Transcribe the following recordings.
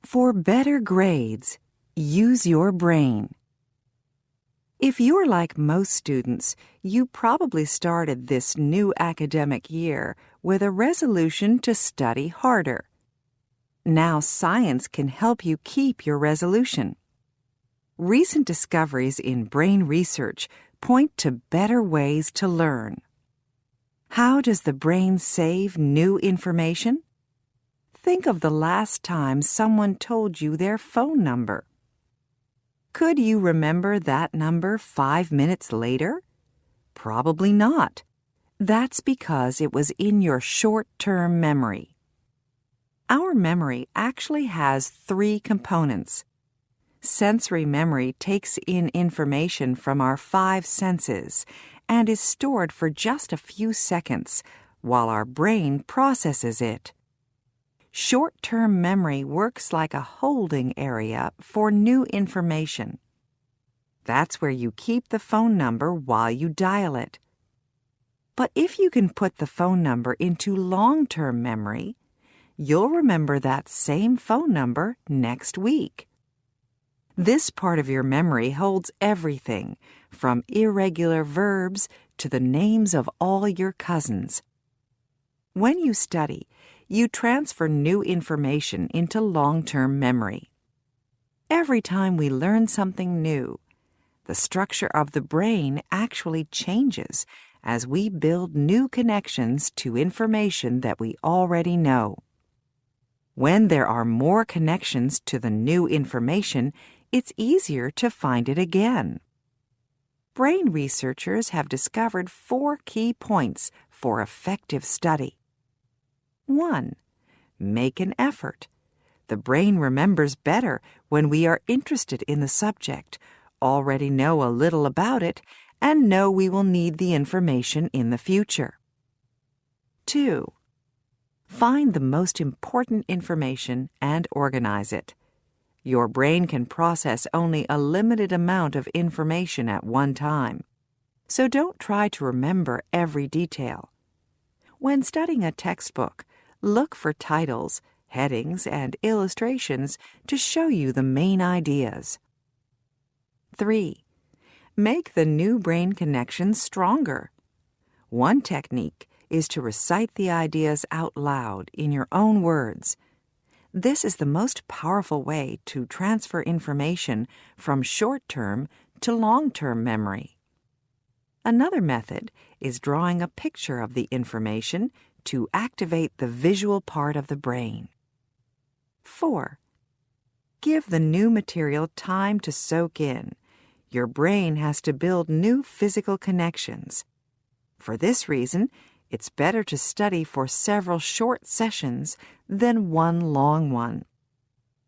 For better grades, use your brain. If you're like most students, you probably started this new academic year with a resolution to study harder. Now science can help you keep your resolution. Recent discoveries in brain research point to better ways to learn. How does the brain save new information? Think of the last time someone told you their phone number. Could you remember that number 5 minutes later? Probably not. That's because it was in your short-term memory. Our memory actually has 3 components. Sensory memory takes in information from our 5 senses and is stored for just a few seconds while our brain processes it. Short-term memory works like a holding area for new information. That's where you keep the phone number while you dial it. But if you can put the phone number into long-term memory, you'll remember that same phone number next week. This part of your memory holds everything, from irregular verbs to the names of all your cousins. When you study, you transfer new information into long-term memory. Every time we learn something new, the structure of the brain actually changes as we build new connections to information that we already know. When there are more connections to the new information, it's easier to find it again. Brain researchers have discovered 4 key points for effective study. 1. Make an effort. The brain remembers better when we are interested in the subject, already know a little about it, and know we will need the information in the future. 2. Find the most important information and organize it. Your brain can process only a limited amount of information at one time, so don't try to remember every detail. When studying a textbook, look for titles, headings, and illustrations to show you the main ideas. 3. Make the new brain connections stronger. One technique is to recite the ideas out loud in your own words. This is the most powerful way to transfer information from short-term to long-term memory. Another method is drawing a picture of the information to activate the visual part of the brain. 4. Give the new material time to soak in. Your brain has to build new physical connections. For this reason, it's better to study for several short sessions than one long one.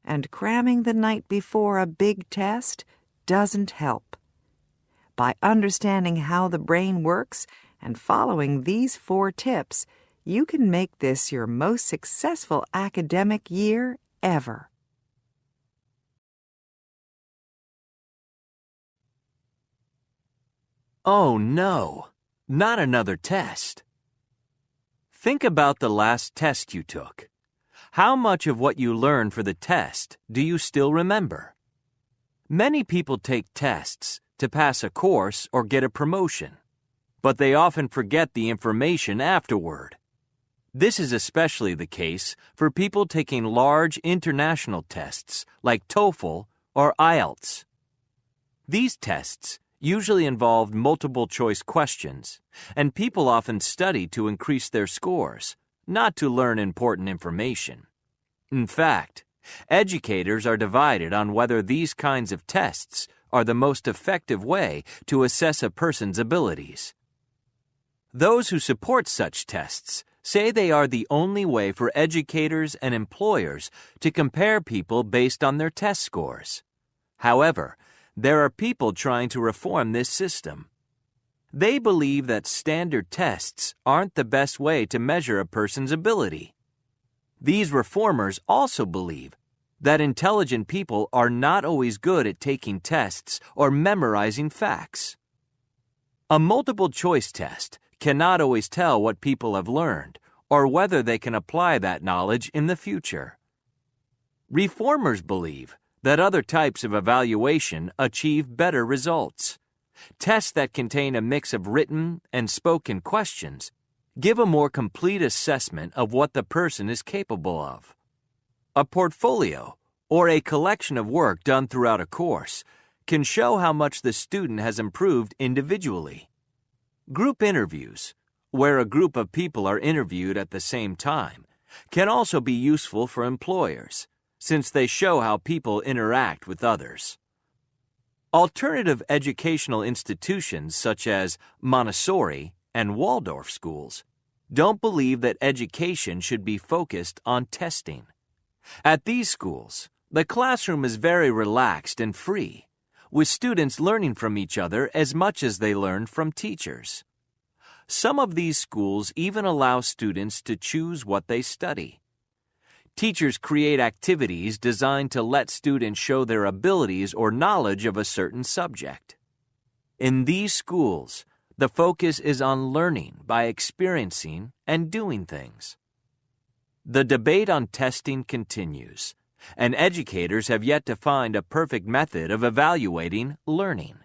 And cramming the night before a big test doesn't help. By understanding how the brain works and following these 4 tips, you can make this your most successful academic year ever. Oh no, not another test. Think about the last test you took. How much of what you learned for the test do you still remember? Many people take tests to pass a course or get a promotion, but they often forget the information afterward. This is especially the case for people taking large international tests like TOEFL or IELTS. These tests usually involve multiple-choice questions, and people often study to increase their scores, not to learn important information. In fact, educators are divided on whether these kinds of tests are the most effective way to assess a person's abilities. Those who support such tests say they are the only way for educators and employers to compare people based on their test scores. However, there are people trying to reform this system. They believe that standard tests aren't the best way to measure a person's ability. These reformers also believe that intelligent people are not always good at taking tests or memorizing facts. A multiple-choice test cannot always tell what people have learned or whether they can apply that knowledge in the future. Reformers believe that other types of evaluation achieve better results. Tests that contain a mix of written and spoken questions give a more complete assessment of what the person is capable of. A portfolio, or a collection of work done throughout a course, can show how much the student has improved individually. Group interviews, where a group of people are interviewed at the same time, can also be useful for employers, since they show how people interact with others. Alternative educational institutions such as Montessori and Waldorf schools don't believe that education should be focused on testing. At these schools, the classroom is very relaxed and free, with students learning from each other as much as they learn from teachers. Some of these schools even allow students to choose what they study. Teachers create activities designed to let students show their abilities or knowledge of a certain subject. In these schools, the focus is on learning by experiencing and doing things. The debate on testing continues, and educators have yet to find a perfect method of evaluating learning.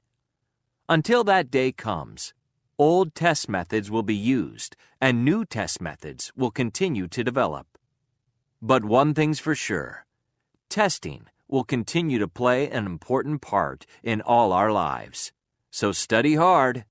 Until that day comes, old test methods will be used, and new test methods will continue to develop. But one thing's for sure, testing will continue to play an important part in all our lives. So study hard